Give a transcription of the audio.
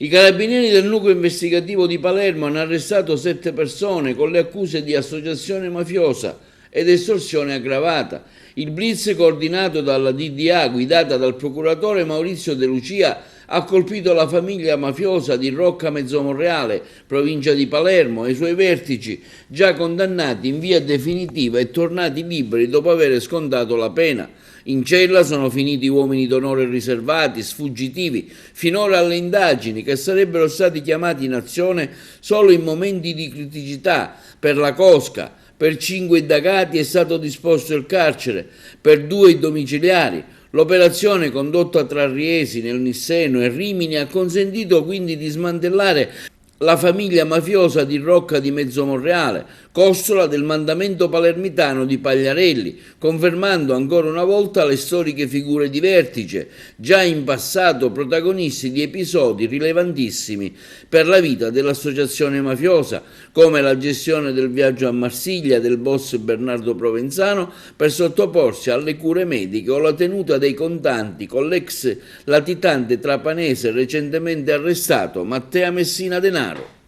I carabinieri del nucleo investigativo di Palermo hanno arrestato 7 persone con le accuse di associazione mafiosa ed estorsione aggravata. Il blitz coordinato dalla DDA, guidata dal procuratore Maurizio De Lucia, ha colpito la famiglia mafiosa di Rocca Mezzomonreale, provincia di Palermo, e i suoi vertici, già condannati in via definitiva e tornati liberi dopo aver scontato la pena. In cella sono finiti uomini d'onore riservati, sfuggitivi, finora alle indagini, che sarebbero stati chiamati in azione solo in momenti di criticità. Per la cosca, per 5 indagati è stato disposto il carcere, per 2 i domiciliari. L'operazione condotta tra Riesi, nel Nisseno e Rimini ha consentito quindi di smantellare la famiglia mafiosa di Rocca di Mezzomonreale, costola del mandamento palermitano di Pagliarelli, confermando ancora una volta le storiche figure di vertice, già in passato protagonisti di episodi rilevantissimi per la vita dell'associazione mafiosa, come la gestione del viaggio a Marsiglia del boss Bernardo Provenzano per sottoporsi alle cure mediche, o la tenuta dei contanti con l'ex latitante trapanese recentemente arrestato Mattea Messina Denaro.